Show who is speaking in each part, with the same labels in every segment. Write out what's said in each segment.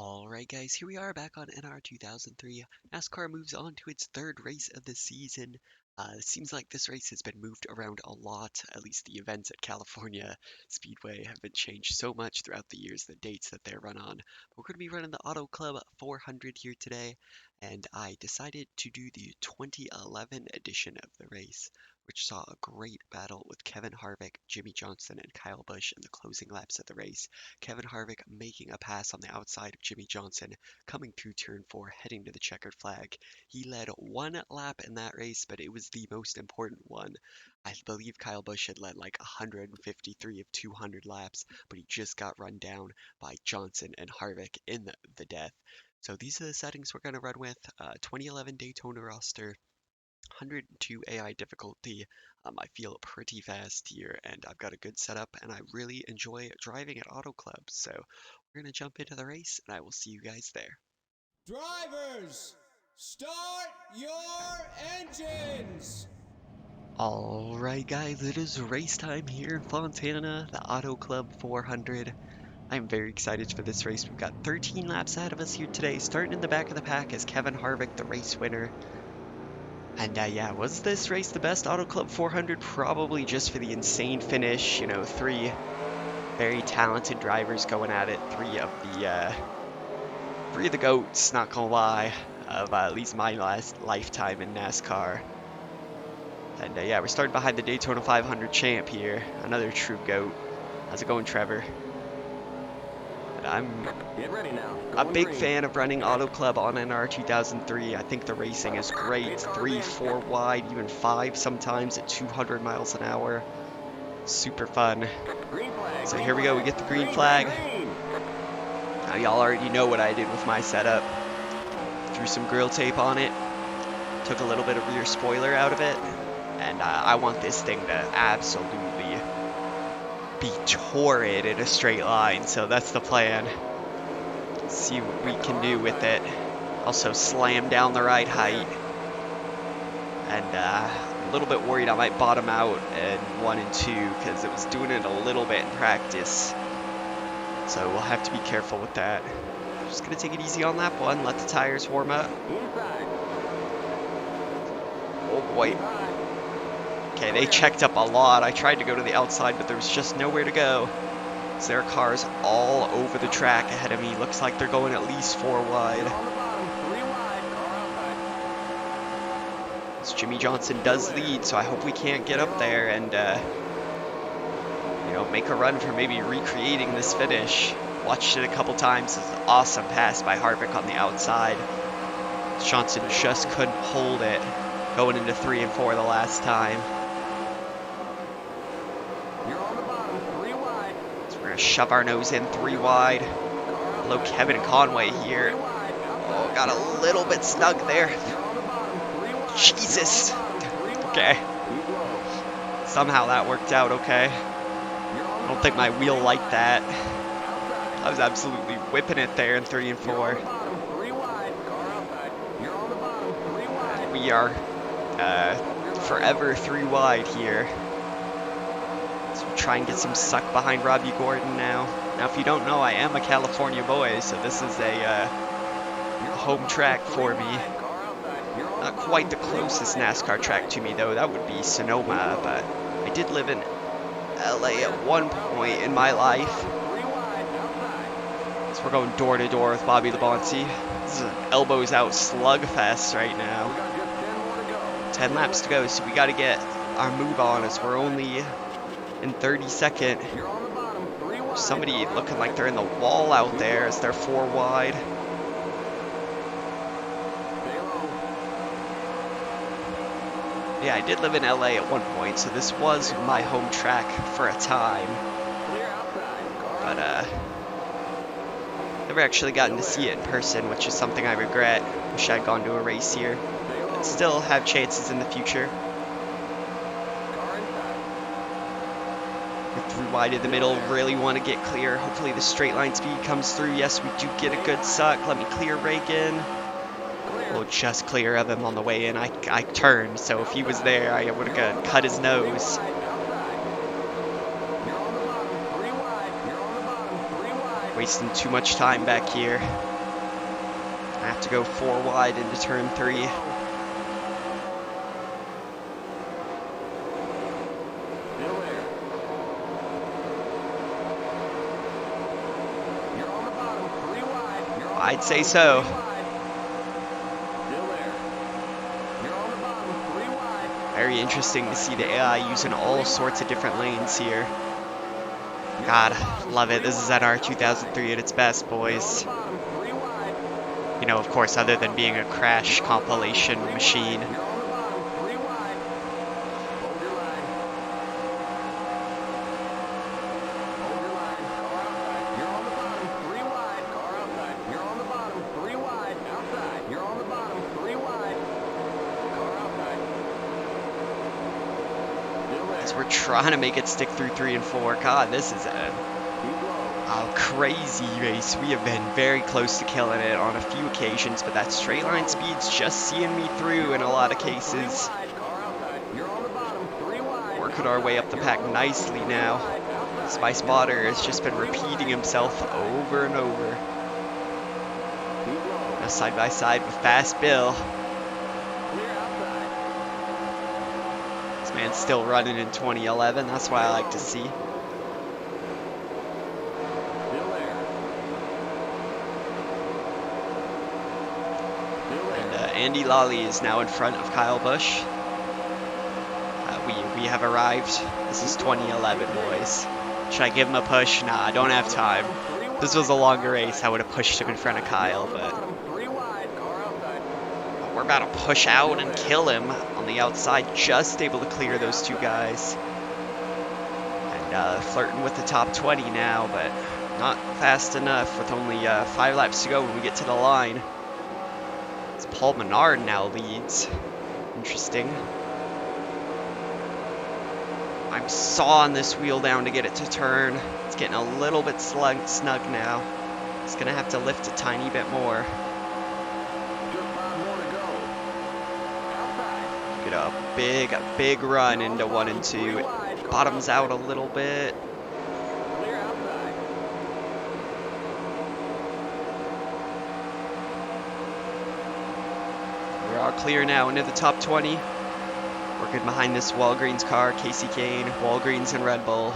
Speaker 1: Alright guys, here we are back on NR2003. NASCAR moves on to its third race of the season. It seems like this race has been moved around a lot, at least the events at California Speedway have been changed so much throughout the years, the dates that they're run on. But we're going to be running the Auto Club 400 here today, and I decided to do the 2011 edition of the race, which saw a great battle with Kevin Harvick, Jimmy Johnson, and Kyle Busch in the closing laps of the race. Kevin Harvick making a pass on the outside of Jimmy Johnson, coming through turn 4, heading to the checkered flag. He led one lap in that race, but it was the most important one. I believe Kyle Busch had led like 153 of 200 laps, but he just got run down by Johnson and Harvick in the death. So these are the settings we're going to run with. 2011 Daytona roster, 102 AI difficulty. I feel pretty fast here, and I've got a good setup, and I really enjoy driving at Auto Club. So we're going to jump into the race, and I will see you guys there.
Speaker 2: Drivers, start your engines!
Speaker 1: Alright guys, it is race time here in Fontana, the Auto Club 400. I'm very excited for this race. We've got 13 laps ahead of us here today. Starting in the back of the pack is Kevin Harvick, the race winner. And yeah, was this race the best Auto Club 400? Probably, just for the insane finish. You know, three very talented drivers going at it. Three of the GOATs, not gonna lie, of at least my last lifetime in NASCAR. And yeah, we're starting behind the Daytona 500 champ here, another true GOAT. How's it going, Trevor? And I'm
Speaker 3: Get ready now.
Speaker 1: a
Speaker 3: Going
Speaker 1: big
Speaker 3: green.
Speaker 1: fan of running Auto Club on NR 2003. I think the racing is great. 3, 4 wide, even 5 sometimes at 200 miles an hour. Super fun.
Speaker 3: Green flag.
Speaker 1: So
Speaker 3: Green
Speaker 1: here we go, we
Speaker 3: flag.
Speaker 1: get the green flag.
Speaker 3: Green.
Speaker 1: Now y'all already know what I did with my setup. Threw some grill tape on it, took a little bit of rear spoiler out of it, and I want this thing to absolutely be torrid in a straight line, so that's the plan. See what we can do with it. Also slam down the right height, and a little bit worried I might bottom out in 1 and 2 because it was doing it a little bit in practice, so we'll have to be careful with that. Just gonna take it easy on lap 1, let the tires warm up.
Speaker 3: Inside.
Speaker 1: Oh boy. Okay, they checked up a lot. I tried to go to the outside, but there was just nowhere to go. So there are cars all over the track ahead of me. Looks like they're going at least 4 wide.
Speaker 3: On the bottom. 3 wide. Car outside.
Speaker 1: So Jimmy Johnson does lead, so I hope we can't get up there and, you know, make a run for maybe recreating this finish. Watched it a couple times. It's an awesome pass by Harvick on the outside. Johnson just couldn't hold it going into 3 and 4 the last time.
Speaker 3: You're on the bottom. 3 wide.
Speaker 1: So we're going to shove our nose in 3 wide. Hello, Kevin Conway here.
Speaker 3: 3 wide.
Speaker 1: Oh, got a little bit snug there.
Speaker 3: You're on the bottom. 3 wide.
Speaker 1: Jesus.
Speaker 3: You're on the bottom. 3 wide.
Speaker 1: Okay.
Speaker 3: Keep low.
Speaker 1: Somehow that worked out okay.
Speaker 3: You're on
Speaker 1: I
Speaker 3: the
Speaker 1: don't think my
Speaker 3: bottom.
Speaker 1: wheel
Speaker 3: 3
Speaker 1: liked that.
Speaker 3: Outside.
Speaker 1: I was absolutely whipping it there in 3 and
Speaker 3: You're on
Speaker 1: 4.
Speaker 3: the bottom. 3 wide. Car outside. You're on the bottom. 3 wide.
Speaker 1: We are forever 3 wide here. So we'll try and get some suck behind Robbie Gordon now. Now, if you don't know, I am a California boy, so this is a home track for me. Not quite the closest NASCAR track to me, though. That would be Sonoma, but I did live in LA at one point in my life. So we're going door to door with Bobby Labonte. This is an elbows out slugfest right now. 10 laps to go, so we got to get our move on as we're only in 32nd. Somebody looking like they're in the wall out there as they're 4 wide. Yeah, I did live in LA at one point, so this was my home track for a time. But never actually gotten to see it in person, which is something I regret. Wish I'd gone to a race here. But still have chances in the future. We're 3 wide in the middle, really want to get clear. Hopefully the straight line speed comes through. Yes, we do get a good suck. Let me clear Reagan. We'll just clear of him on the way in. I turned, so if he was there, I would have cut his nose. Wasting too much time back here. I have to go 4 wide into turn 3.
Speaker 3: Still there. You're on the bottom, 3 wide. You're on the
Speaker 1: I'd say
Speaker 3: bottom,
Speaker 1: so.
Speaker 3: 3 wide. Still there. You're on the bottom, 3 wide.
Speaker 1: Very interesting to see the AI using all sorts of different lanes here. God, love it. This is NR2003 at its best, boys. You know, of course, other than being a crash compilation machine. As we're trying to make it stick through 3 and 4. God, this is a crazy race. We have been very close to killing it on a few occasions, but that straight line speed's just seeing me through in a lot of cases. Working our way up the pack nicely now. Spy Spotter has just been repeating himself over and over. Now side by side with Fast Bill. This man's still running in 2011. That's what I like to see. Andy Lally is now in front of Kyle Busch. We have arrived. This is 2011, boys. Should I give him a push? Nah, I don't have time. If this was a longer race, I would have pushed him in front of Kyle, but we're about to push out and kill him on the outside, just able to clear those 2 guys. And flirting with the top 20 now, but not fast enough with only 5 laps to go when we get to the line. Paul Menard now leads. Interesting. I'm sawing this wheel down to get it to turn. It's getting a little bit snug now. It's gonna have to lift a tiny bit more. Get a big run into 1 and 2. It bottoms out a little bit. Clear now into the top 20. Working behind this Walgreens car, Casey Kane, Walgreens and Red Bull.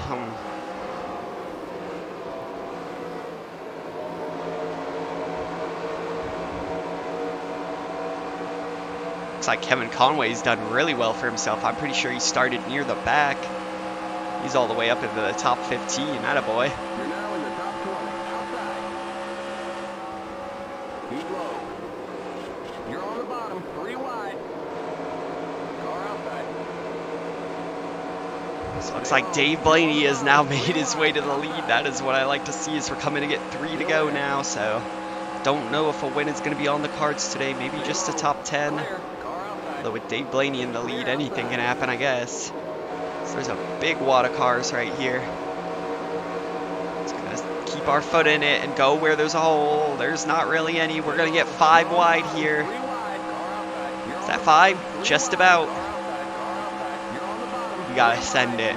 Speaker 1: Looks like Kevin Conway's done really well for himself. I'm pretty sure he started near the back. He's all the way up into the top 15. Attaboy.
Speaker 3: You're now in the top 20, outside. Keep low. You're on the bottom, 3 wide. Car outside.
Speaker 1: So looks like Dave Blaney has now made his way to the lead. That is what I like to see as we're coming to get 3 to go now. So don't know if a win is going to be on the cards today. Maybe just a top 10. Although with Dave Blaney in the lead, anything can happen, I guess. So there's a big wad of cars right here. Just gonna keep our foot in it and go where there's a hole. There's not really any. We're gonna get 5 wide here. Is that 5? Just about. We gotta send it.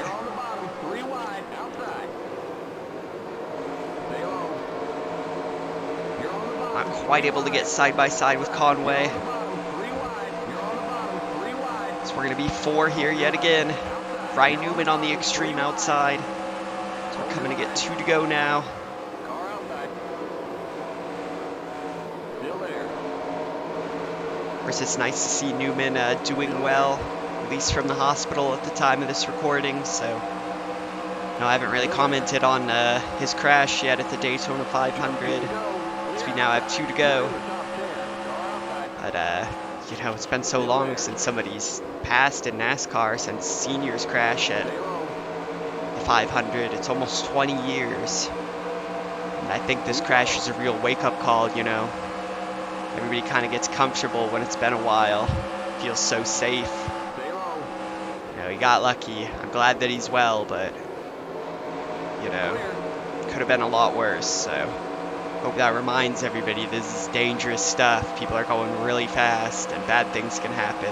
Speaker 1: Not quite able to get side by side with Conway. So we're gonna be 4 here yet again. Ryan Newman on the extreme outside. So we're coming to get 2 to go now. Of course, it's nice to see Newman doing well, released from the hospital at the time of this recording. So, no, I haven't really commented on his crash yet at the Daytona 500. So we now have 2 to go. But you know, it's been so long since somebody's passed in NASCAR, since seniors crash at the 500. It's almost 20 years. And I think this crash is a real wake-up call, you know. Everybody kind of gets comfortable when it's been a while. Feels so safe. You know, he got lucky. I'm glad that he's well, but, you know, could have been a lot worse, so hope that reminds everybody this is dangerous stuff. People are going really fast and bad things can happen.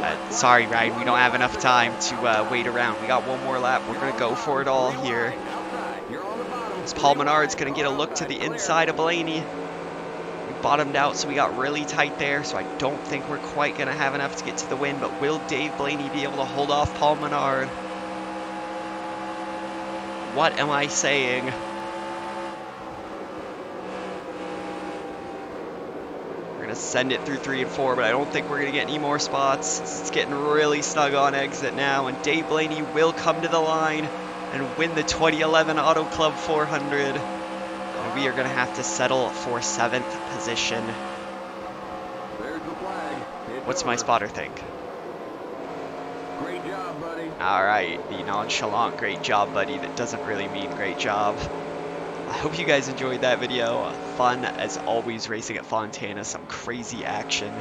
Speaker 1: But sorry, Ryan, we don't have enough time to wait around. We got 1 more lap. We're going to go for it all here. As Paul
Speaker 3: Three
Speaker 1: Menard's
Speaker 3: wide.
Speaker 1: going to get a
Speaker 3: All
Speaker 1: look to
Speaker 3: right,
Speaker 1: the
Speaker 3: clear.
Speaker 1: inside of Blaney. We bottomed out, so we got really tight there, so I don't think we're quite going to have enough to get to the win, but will Dave Blaney be able to hold off Paul Menard? What am I saying? We're going to send it through 3 and 4, but I don't think we're going to get any more spots. It's getting really snug on exit now, and Dave Blaney will come to the line and win the 2011 Auto Club 400. And we are going to have to settle for 7th position.
Speaker 3: There's the flag. It's
Speaker 1: What's my
Speaker 3: over.
Speaker 1: spotter think?
Speaker 3: Great job, buddy.
Speaker 1: All right, the nonchalant great job, buddy, that doesn't really mean great job. I hope you guys enjoyed that video. Fun as always racing at Fontana, some crazy action.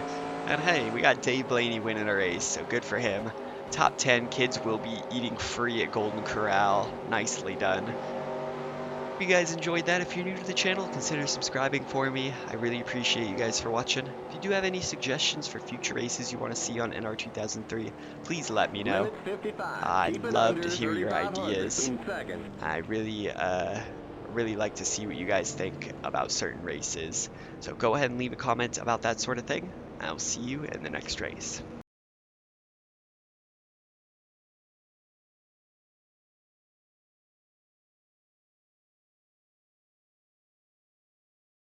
Speaker 1: And hey, we got Dave Blaney winning a race, so good for him. Top 10 kids will be eating free at Golden Corral. Nicely done. If you guys enjoyed that, if you're new to the channel, consider subscribing for me. I really appreciate you guys for watching. If you do have any suggestions for future races you want to see on NR2003, please let me know.
Speaker 3: Limit 55.
Speaker 1: I'd
Speaker 3: Keep it
Speaker 1: love
Speaker 3: under
Speaker 1: to hear your
Speaker 3: 3,500
Speaker 1: ideas.
Speaker 3: in second.
Speaker 1: I really like to see what you guys think about certain races. So go ahead and leave a comment about that sort of thing. I'll see you in the next race.